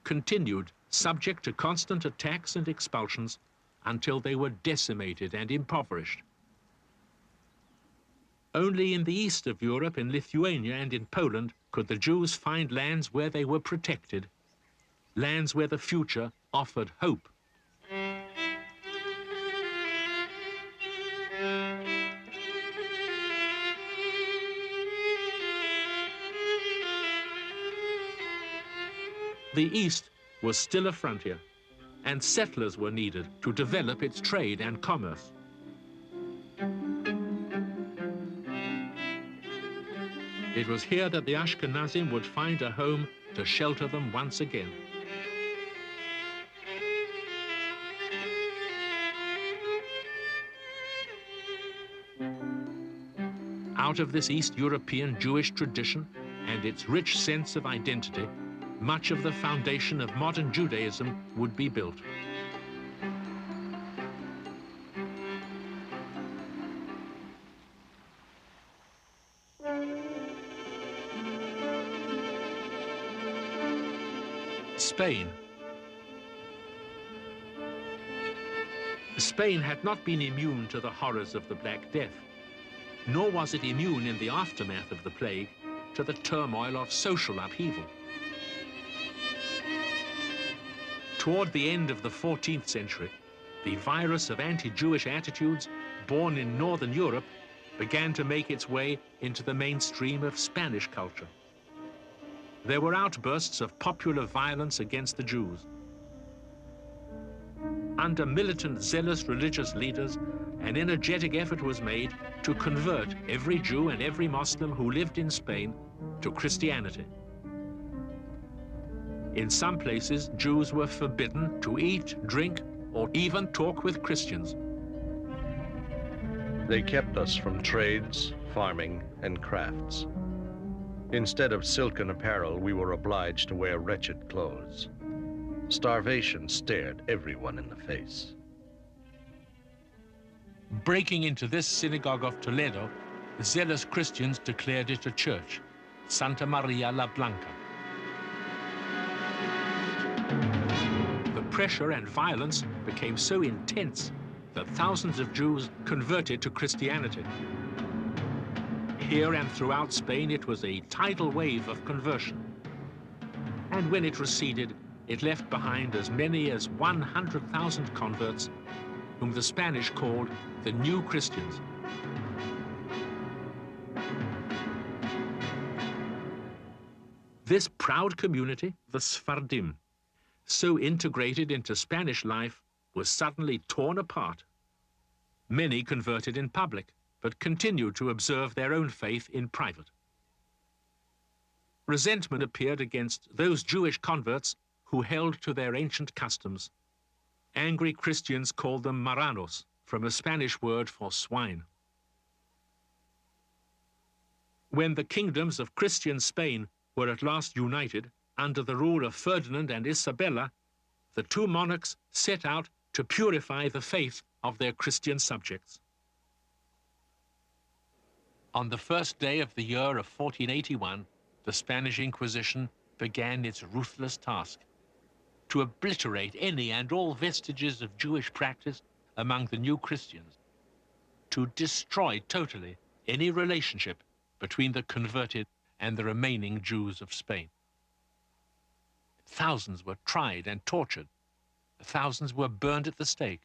continued subject to constant attacks and expulsions until they were decimated and impoverished. Only in the east of Europe, in Lithuania and in Poland, could the Jews find lands where they were protected, lands where the future offered hope. The East was still a frontier, and settlers were needed to develop its trade and commerce. It was here that the Ashkenazim would find a home to shelter them once again. Out of this East European Jewish tradition and its rich sense of identity, much of the foundation of modern Judaism would be built. Spain. Spain had not been immune to the horrors of the Black Death, nor was it immune in the aftermath of the plague to the turmoil of social upheaval. Toward the end of the 14th century, the virus of anti-Jewish attitudes born in Northern Europe began to make its way into the mainstream of Spanish culture. There were outbursts of popular violence against the Jews. Under militant, zealous religious leaders, an energetic effort was made to convert every Jew and every Muslim who lived in Spain to Christianity. In some places, Jews were forbidden to eat, drink, or even talk with Christians. They kept us from trades, farming, and crafts. Instead of silken apparel, we were obliged to wear wretched clothes. Starvation stared everyone in the face. Breaking into this synagogue of Toledo, zealous Christians declared it a church, Santa Maria la Blanca. The pressure and violence became so intense that thousands of Jews converted to Christianity. Here and throughout Spain, it was a tidal wave of conversion. And when it receded, it left behind as many as 100,000 converts, whom the Spanish called the New Christians. This proud community, the Sephardim, so integrated into Spanish life, was suddenly torn apart. Many converted in public, but continued to observe their own faith in private. Resentment appeared against those Jewish converts who held to their ancient customs. Angry Christians called them marranos, from a Spanish word for swine. When the kingdoms of Christian Spain were at last united under the rule of Ferdinand and Isabella, the two monarchs set out to purify the faith of their Christian subjects. On the first day of the year of 1481, the Spanish Inquisition began its ruthless task: to obliterate any and all vestiges of Jewish practice among the New Christians, to destroy totally any relationship between the converted and the remaining Jews of Spain. Thousands were tried and tortured. Thousands were burned at the stake.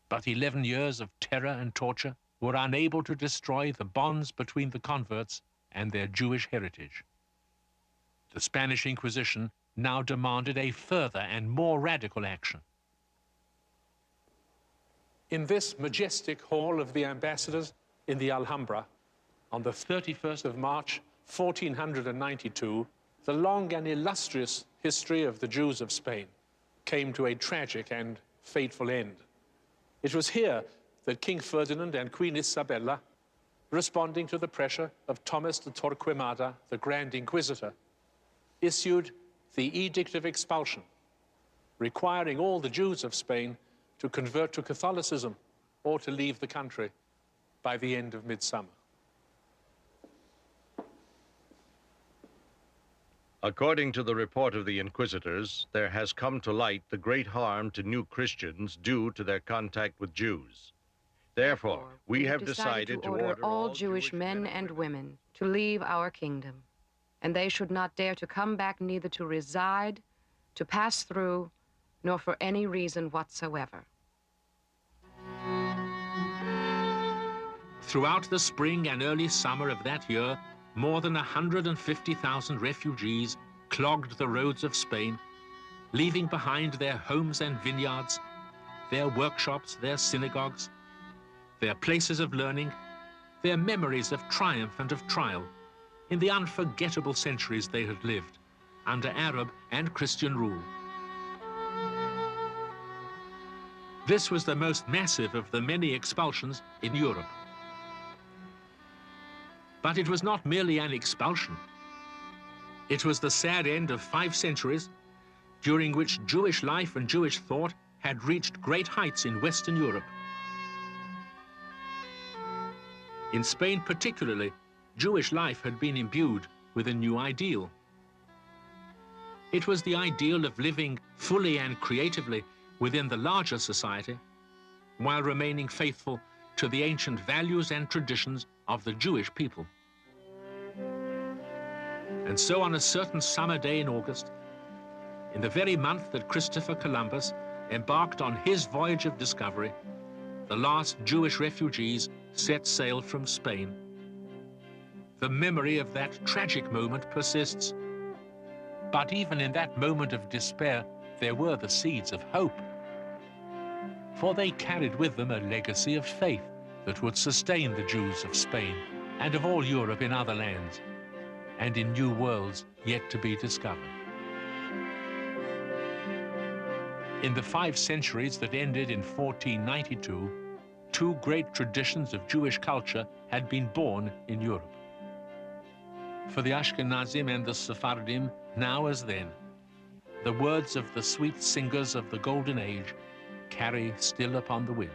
But 11 years of terror and torture were unable to destroy the bonds between the converts and their Jewish heritage. The Spanish Inquisition now demanded a further and more radical action. In this majestic hall of the ambassadors in the Alhambra, on the 31st of March, 1492, the long and illustrious history of the Jews of Spain came to a tragic and fateful end. It was here that King Ferdinand and Queen Isabella, responding to the pressure of Thomas de Torquemada, the Grand Inquisitor, issued the Edict of Expulsion, requiring all the Jews of Spain to convert to Catholicism or to leave the country by the end of midsummer. According to the report of the inquisitors, there has come to light the great harm to new Christians due to their contact with Jews. Therefore, we have decided to order all Jewish men and women to leave our kingdom, and they should not dare to come back neither to reside, to pass through, nor for any reason whatsoever. Throughout the spring and early summer of that year, more than 150,000 refugees clogged the roads of Spain, leaving behind their homes and vineyards, their workshops, their synagogues, their places of learning, their memories of triumph and of trial in the unforgettable centuries they had lived under Arab and Christian rule. This was the most massive of the many expulsions in Europe. But it was not merely an expulsion. It was the sad end of 5 centuries during which Jewish life and Jewish thought had reached great heights in Western Europe. In Spain particularly, Jewish life had been imbued with a new ideal. It was the ideal of living fully and creatively within the larger society, while remaining faithful to the ancient values and traditions of the Jewish people. And so on a certain summer day in August, in the very month that Christopher Columbus embarked on his voyage of discovery, the last Jewish refugees set sail from Spain. The memory of that tragic moment persists. But even in that moment of despair, there were the seeds of hope. For they carried with them a legacy of faith that would sustain the Jews of Spain and of all Europe in other lands and in new worlds yet to be discovered. In the 5 centuries that ended in 1492, 2 great traditions of Jewish culture had been born in Europe. For the Ashkenazim and the Sephardim, now as then, the words of the sweet singers of the Golden Age carry still upon the wind.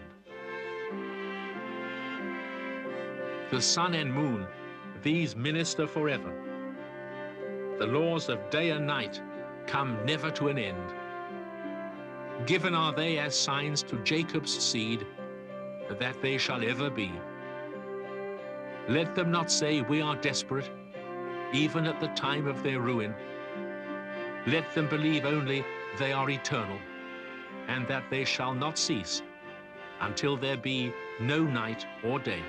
The sun and moon, these minister forever. The laws of day and night come never to an end. Given are they as signs to Jacob's seed, that they shall ever be. Let them not say we are desperate, even at the time of their ruin. Let them believe only they are eternal, and that they shall not cease until there be no night or day.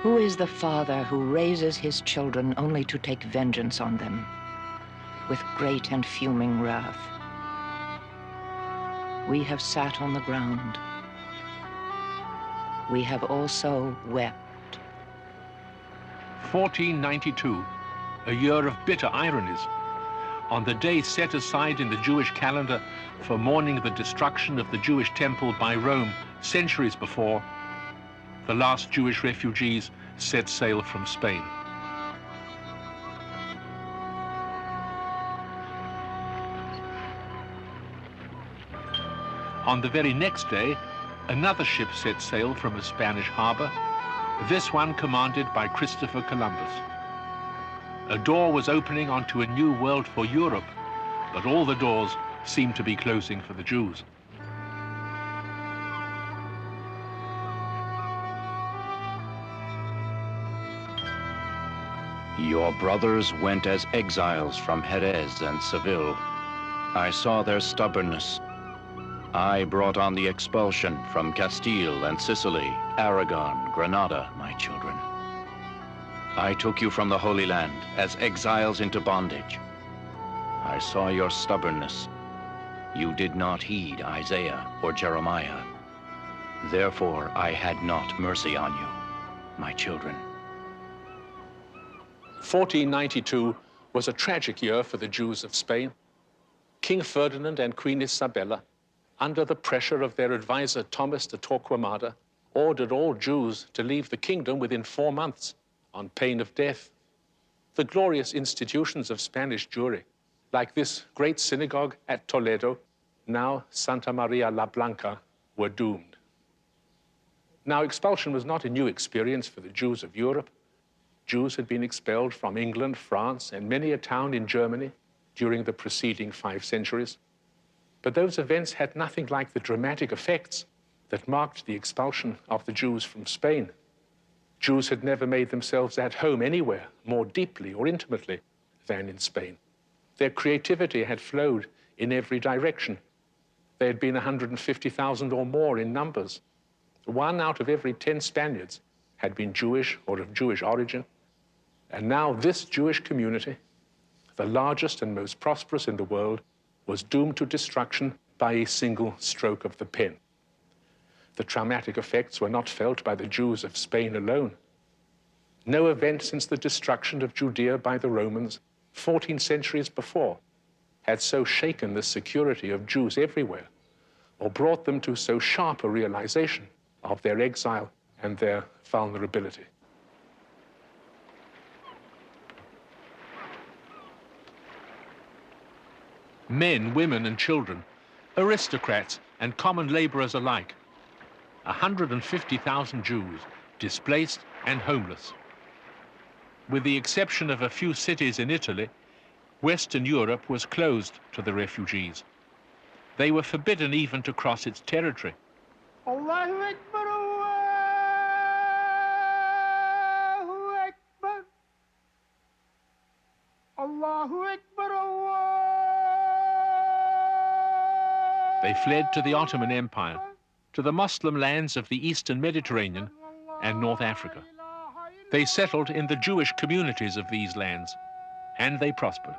Who is the father who raises his children only to take vengeance on them with great and fuming wrath? We have sat on the ground. We have also wept. 1492, a year of bitter ironies. On the day set aside in the Jewish calendar for mourning the destruction of the Jewish temple by Rome centuries before, the last Jewish refugees set sail from Spain. On the very next day, another ship set sail from a Spanish harbor, this one commanded by Christopher Columbus. A door was opening onto a new world for Europe, but all the doors seemed to be closing for the Jews. Your brothers went as exiles from Jerez and Seville. I saw their stubbornness. I brought on the expulsion from Castile and Sicily, Aragon, Granada, my children. I took you from the Holy Land as exiles into bondage. I saw your stubbornness. You did not heed Isaiah or Jeremiah. Therefore, I had not mercy on you, my children. 1492 was a tragic year for the Jews of Spain. King Ferdinand and Queen Isabella, under the pressure of their advisor Thomas de Torquemada, ordered all Jews to leave the kingdom within 4 months on pain of death. The glorious institutions of Spanish Jewry, like this great synagogue at Toledo, now Santa Maria la Blanca, were doomed. Now, expulsion was not a new experience for the Jews of Europe. Jews had been expelled from England, France, and many a town in Germany during the preceding 5 centuries. But those events had nothing like the dramatic effects that marked the expulsion of the Jews from Spain. Jews had never made themselves at home anywhere more deeply or intimately than in Spain. Their creativity had flowed in every direction. They had been 150,000 or more in numbers. 1 out of every 10 Spaniards had been Jewish or of Jewish origin. And now this Jewish community, the largest and most prosperous in the world, was doomed to destruction by a single stroke of the pen. The traumatic effects were not felt by the Jews of Spain alone. No event since the destruction of Judea by the Romans 14 centuries before had so shaken the security of Jews everywhere or brought them to so sharp a realization of their exile and their vulnerability. Men, women, and children, aristocrats and common laborers alike, 150,000 Jews displaced and homeless. With the exception of a few cities in Italy, Western Europe was closed to the refugees. They were forbidden even to cross its territory. Allahu Akbar, Allahu Akbar, Allahu Akbar, They fled to the Ottoman Empire, to the Muslim lands of the Eastern Mediterranean and North Africa. They settled in the Jewish communities of these lands, and they prospered.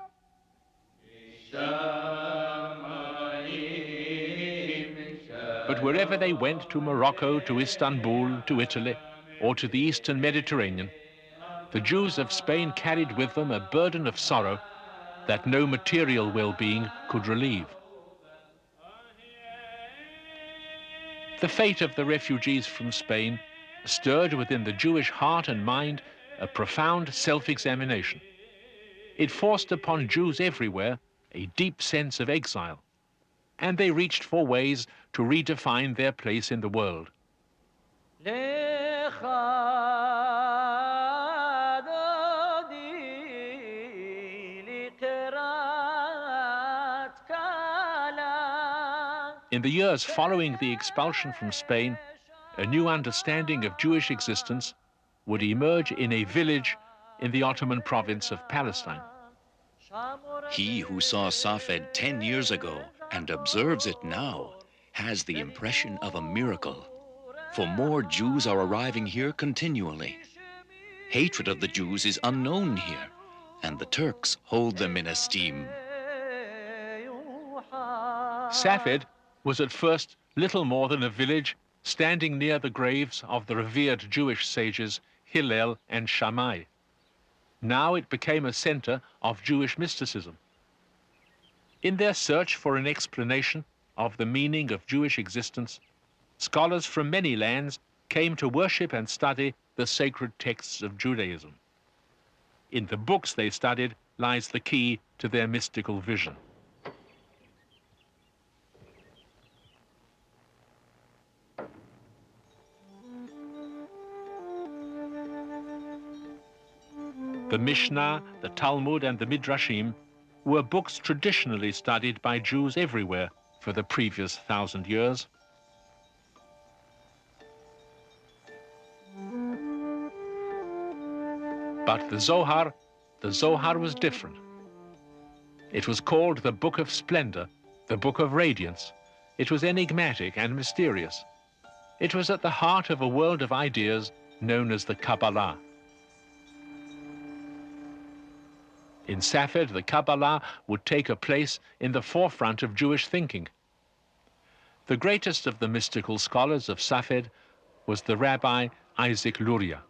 But wherever they went, to Morocco, to Istanbul, to Italy, or to the Eastern Mediterranean, the Jews of Spain carried with them a burden of sorrow that no material well-being could relieve. The fate of the refugees from Spain stirred within the Jewish heart and mind a profound self-examination. It forced upon Jews everywhere a deep sense of exile, and they reached for ways to redefine their place in the world. In the years following the expulsion from Spain, a new understanding of Jewish existence would emerge in a village in the Ottoman province of Palestine. He who saw Safed 10 years ago and observes it now has the impression of a miracle. For more Jews are arriving here continually. Hatred of the Jews is unknown here, and the Turks hold them in esteem. Safed, was at first little more than a village standing near the graves of the revered Jewish sages Hillel and Shammai. Now it became a center of Jewish mysticism. In their search for an explanation of the meaning of Jewish existence, scholars from many lands came to worship and study the sacred texts of Judaism. In the books they studied lies the key to their mystical vision. The Mishnah, the Talmud, and the Midrashim were books traditionally studied by Jews everywhere for the previous 1,000 years. But the Zohar was different. It was called the Book of Splendor, the Book of Radiance. It was enigmatic and mysterious. It was at the heart of a world of ideas known as the Kabbalah. In Safed, the Kabbalah would take a place in the forefront of Jewish thinking. The greatest of the mystical scholars of Safed was the Rabbi Isaac Luria.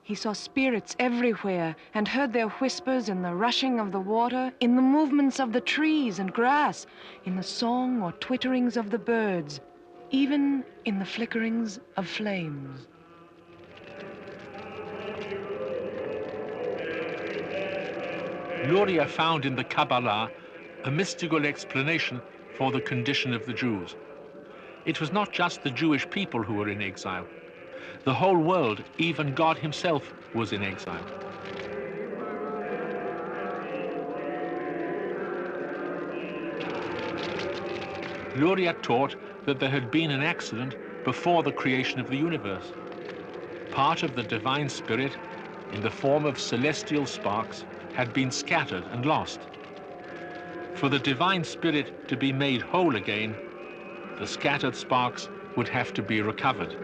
He saw spirits everywhere and heard their whispers in the rushing of the water, in the movements of the trees and grass, in the song or twitterings of the birds, even in the flickerings of flames. Luria found in the Kabbalah a mystical explanation for the condition of the Jews. It was not just the Jewish people who were in exile. The whole world, even God himself, was in exile. Luria taught that there had been an accident before the creation of the universe. Part of the divine spirit, in the form of celestial sparks, had been scattered and lost. For the divine spirit to be made whole again, the scattered sparks would have to be recovered.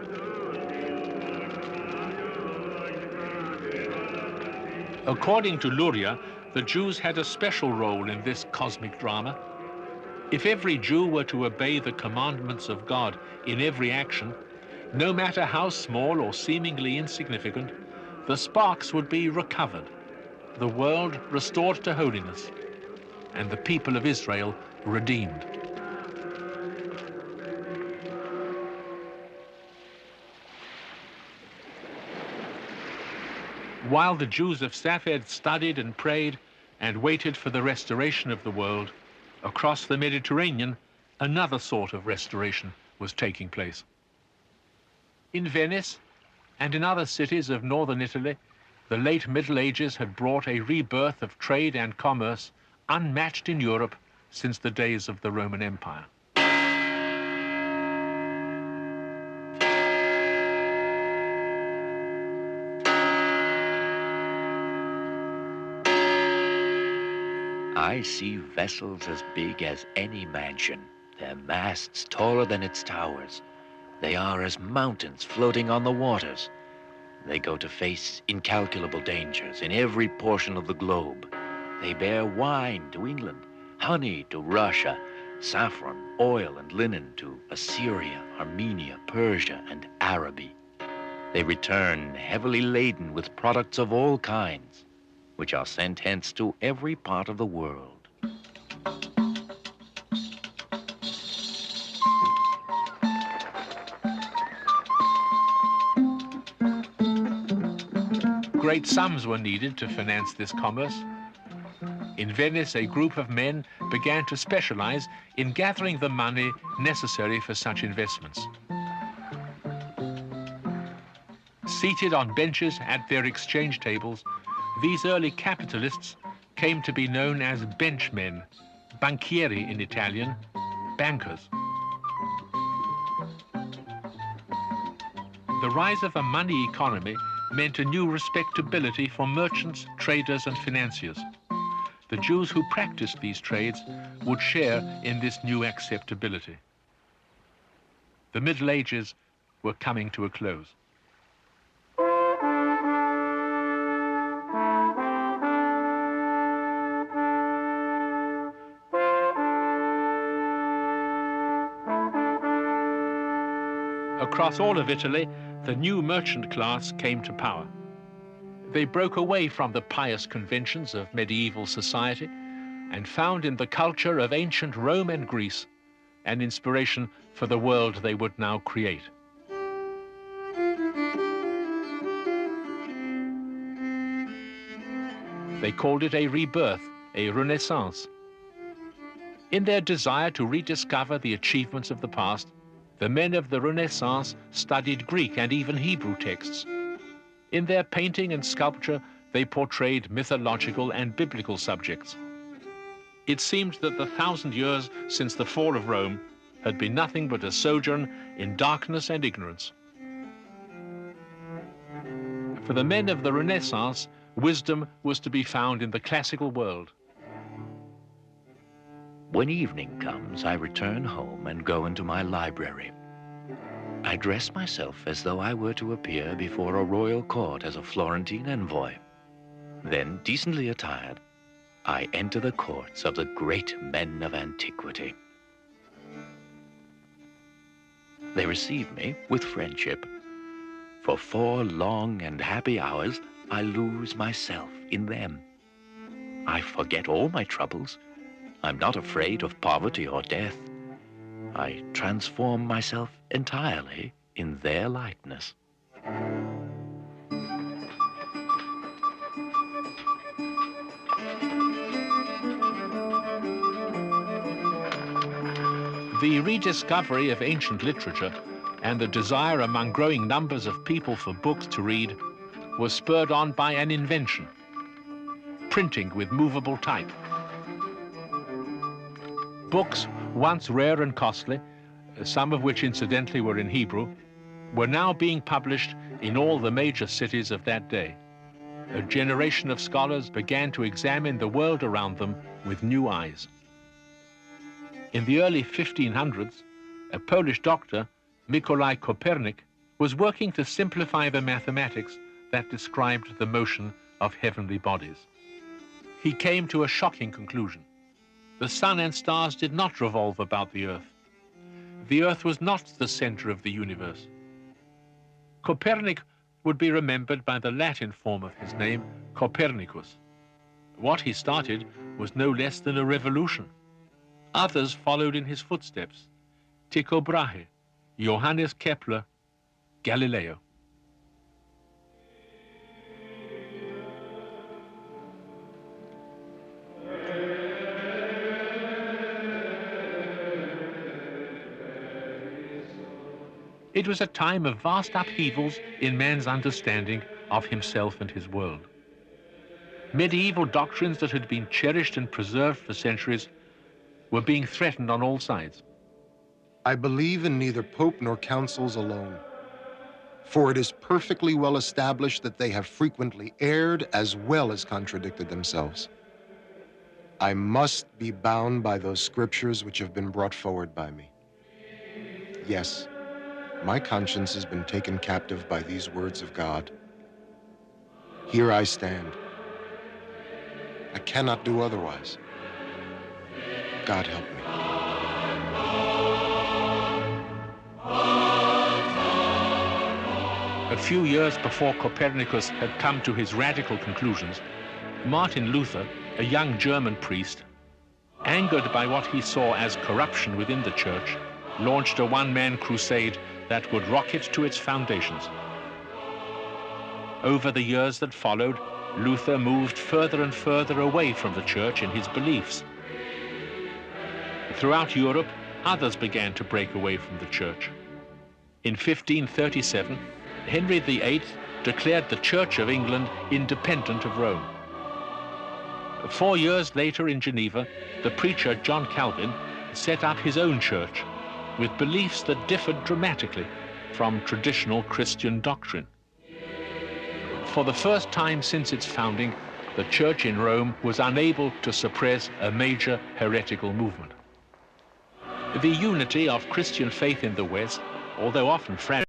According to Luria, the Jews had a special role in this cosmic drama. If every Jew were to obey the commandments of God in every action, no matter how small or seemingly insignificant, the sparks would be recovered, the world restored to holiness, and the people of Israel redeemed. While the Jews of Safed studied and prayed and waited for the restoration of the world, across the Mediterranean, another sort of restoration was taking place. In Venice and in other cities of northern Italy, the late Middle Ages had brought a rebirth of trade and commerce unmatched in Europe since the days of the Roman Empire. I see vessels as big as any mansion, their masts taller than its towers. They are as mountains floating on the waters. They go to face incalculable dangers in every portion of the globe. They bear wine to England, honey to Russia, saffron, oil, and linen to Assyria, Armenia, Persia, and Araby. They return heavily laden with products of all kinds, which are sent hence to every part of the world. Great sums were needed to finance this commerce. In Venice, a group of men began to specialize in gathering the money necessary for such investments. Seated on benches at their exchange tables, these early capitalists came to be known as benchmen, banchieri in Italian, bankers. The rise of a money economy meant a new respectability for merchants, traders, and financiers. The Jews who practiced these trades would share in this new acceptability. The Middle Ages were coming to a close. across all of Italy, the new merchant class came to power. They broke away from the pious conventions of medieval society and found in the culture of ancient Rome and Greece an inspiration for the world they would now create. They called it a rebirth, a renaissance. In their desire to rediscover the achievements of the past, the men of the Renaissance studied Greek and even Hebrew texts. In their painting and sculpture, they portrayed mythological and biblical subjects. It seemed that the 1,000 years since the fall of Rome had been nothing but a sojourn in darkness and ignorance. For the men of the Renaissance, wisdom was to be found in the classical world. When evening comes, I return home and go into my library. I dress myself as though I were to appear before a royal court as a Florentine envoy. Then, decently attired, I enter the courts of the great men of antiquity. They receive me with friendship. For 4 long and happy hours, I lose myself in them. I forget all my troubles. I'm not afraid of poverty or death. I transform myself entirely in their likeness. The rediscovery of ancient literature and the desire among growing numbers of people for books to read was spurred on by an invention: printing with movable type. Books, once rare and costly, some of which incidentally were in Hebrew, were now being published in all the major cities of that day. A generation of scholars began to examine the world around them with new eyes. In the early 1500s, a Polish doctor, Mikołaj Kopernik, was working to simplify the mathematics that described the motion of heavenly bodies. He came to a shocking conclusion. The sun and stars did not revolve about the earth. The earth was not the center of the universe. Copernic would be remembered by the Latin form of his name, Copernicus. What he started was no less than a revolution. Others followed in his footsteps: Tycho Brahe, Johannes Kepler, Galileo. It was a time of vast upheavals in man's understanding of himself and his world. Medieval doctrines that had been cherished and preserved for centuries were being threatened on all sides. I believe in neither pope nor councils alone, for it is perfectly well established that they have frequently erred as well as contradicted themselves. I must be bound by those scriptures which have been brought forward by me. Yes, my conscience has been taken captive by these words of God. Here I stand. I cannot do otherwise. God help me. A few years before Copernicus had come to his radical conclusions, Martin Luther, a young German priest, angered by what he saw as corruption within the church, launched a one-man crusade that would rock it to its foundations. Over the years that followed, Luther moved further and further away from the church in his beliefs. Throughout Europe, others began to break away from the church. In 1537, Henry VIII declared the Church of England independent of Rome. 4 years later in Geneva, the preacher John Calvin set up his own church with beliefs that differed dramatically from traditional Christian doctrine. For the first time since its founding, the church in Rome was unable to suppress a major heretical movement. The unity of Christian faith in the West, although often fragile,